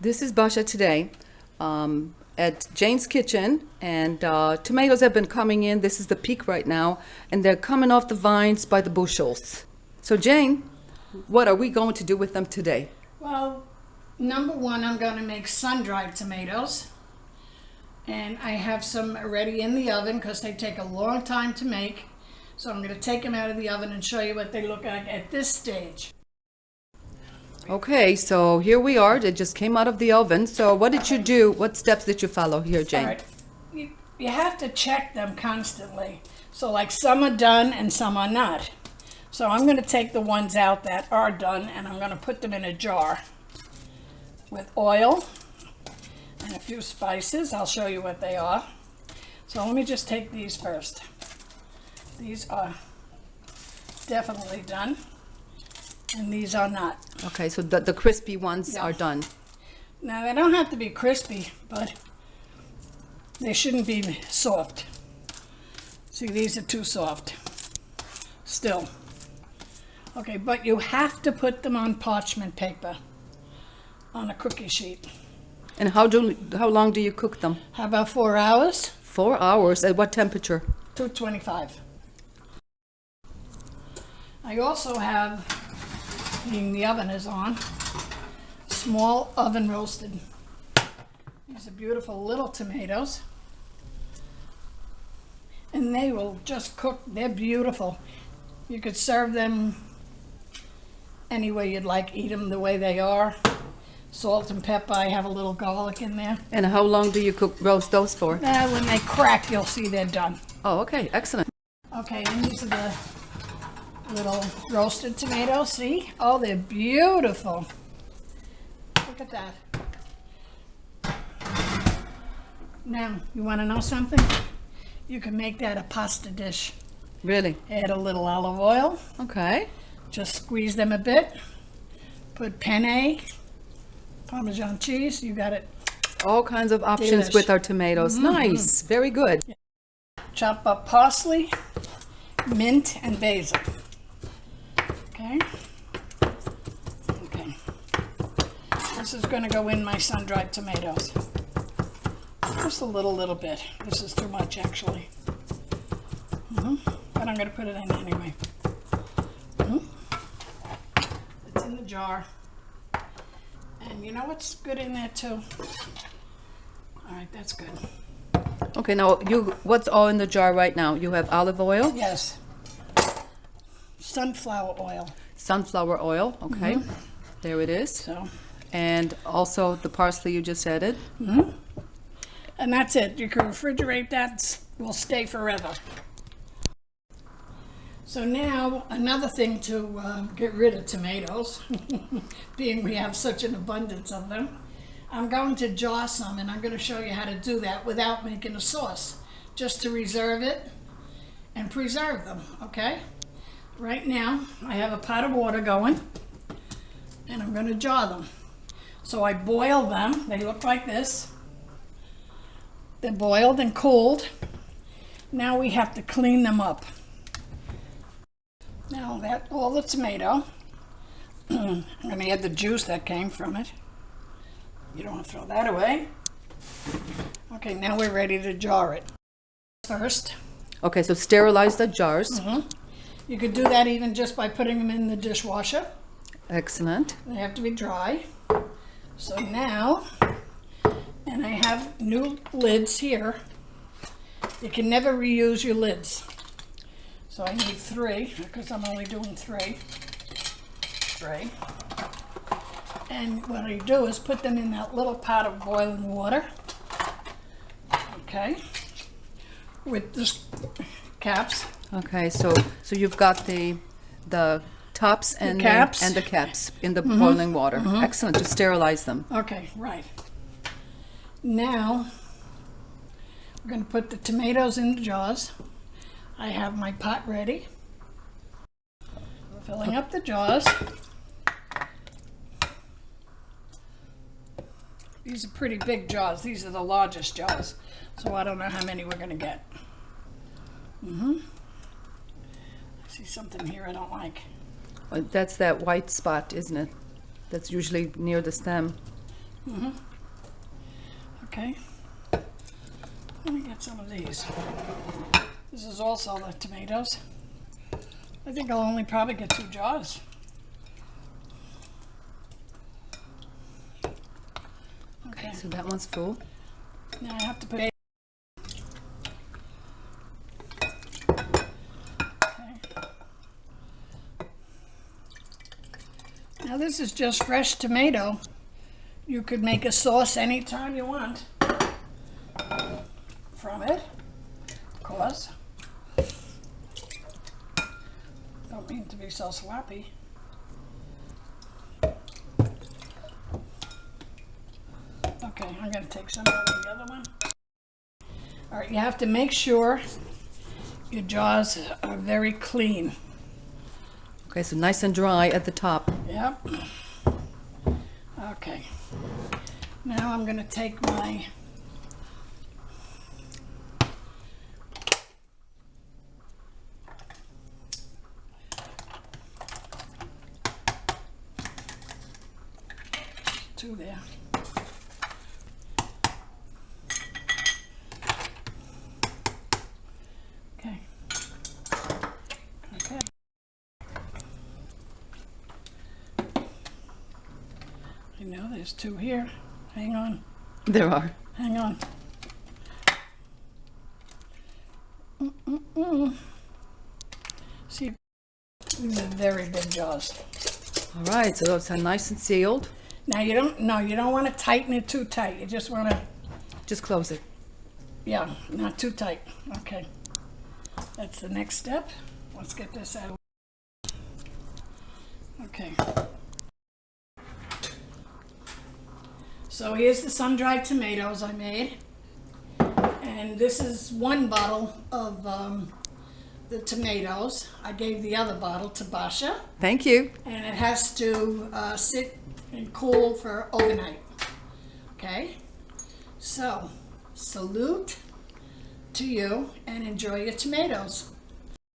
This is Basha today at Jane's Kitchen, and tomatoes have been coming in. This is the peak right now, and they're coming off the vines by the bushels. So Jane, what are we going to do with them today? Well, number one, I'm going to make sun-dried tomatoes. And I have some already in the oven because they take a long time to make. So I'm going to take them out of the oven and show you what they look like at this stage. Okay, so here we are. They just came out of the oven. So what did you do? What steps did you follow here, Jane? All right. You have to check them constantly. So like some are done and some are not. So I'm going to take the ones out that are done and I'm going to put them in a jar with oil and a few spices. I'll show you what they are. So let me just take these first. These are definitely done. And these are not. Okay, so the crispy ones are done. Now they don't have to be crispy, but they shouldn't be soft. See, these are too soft. Still. Okay, but you have to put them on parchment paper, on a cookie sheet. And how long do you cook them? How about 4 hours? 4 hours. At what temperature? 225. I also have, being the oven is on, small oven roasted. These are beautiful little tomatoes. And they will just cook. They're beautiful. You could serve them any way you'd like. Eat them the way they are. Salt and pepper. I have a little garlic in there. And how long do you roast those for? When they crack, you'll see they're done. Oh, okay, excellent. Okay, and these are the little roasted tomatoes. See? Oh, they're beautiful. Look at that. Now, you want to know something? You can make that a pasta dish. Really? Add a little olive oil. Okay. Just squeeze them a bit. Put penne, Parmesan cheese. You got it. All kinds of options Delish. with our tomatoes. Nice. Very good. Chop up parsley, mint, and basil. Okay. Okay. This is going to go in my sun-dried tomatoes. Just a little bit. This is too much, actually. But I'm going to put it in anyway. It's in the jar. And you know what's good in there too? All right, that's good. Okay, now what's all in the jar right now? You have olive oil? Yes. Sunflower oil. Sunflower oil, okay. There it is. So. And also the parsley you just added. And that's it. You can refrigerate that. Will stay forever. So now, another thing to get rid of tomatoes, being we have such an abundance of them, I'm going to jar some, and I'm going to show you how to do that without making a sauce, just to reserve it and preserve them, okay? Right now, I have a pot of water going, and I'm going to jar them. So I boil them. They look like this. They're boiled and cooled. Now we have to clean them up. Now that all the tomato, I'm going to add the juice that came from it. You don't want to throw that away. Okay, now we're ready to jar it. First. Okay, so sterilize the jars. You could do that even just by putting them in the dishwasher. Excellent. They have to be dry. So now, and I have new lids here. You can never reuse your lids. So I need 3 because I'm only doing 3. 3. And what I do is put them in that little pot of boiling water. Okay. With the caps. Okay, so you've got the tops and the caps in the boiling water. Excellent, to sterilize them. Okay, right. Now we're going to put the tomatoes in the jars. I have my pot ready. Filling up the jars. These are pretty big jars. These are the largest jars. So I don't know how many we're going to get. I see something here I don't like. That's that white spot, isn't it? That's usually near the stem. Okay. Let me get some of these. This is also the tomatoes. I think I'll only probably get 2 jars. Okay, so that one's full. Now I have to put. Now this is just fresh tomato. You could make a sauce anytime you want from it, of course. Don't mean to be so sloppy. Okay, I'm going to take some out of the other one. All right, you have to make sure your jars are very clean. Okay, so nice and dry at the top. Yep. Okay. Now I'm going to take my two there. Okay. Okay. I know there's 2 here. Hang on. There are. Hang on. See, these are very big jars. All right, so those are nice and sealed. Now you don't want to tighten it too tight. You just want to, Just close it. yeah, not too tight. Okay. That's the next step. Let's get this out. Okay. So here's the sun-dried tomatoes I made. And this is 1 bottle of the tomatoes. I gave the other bottle to Basha. Thank you. And it has to sit and cool for overnight. Okay? So, salute to you and enjoy your tomatoes.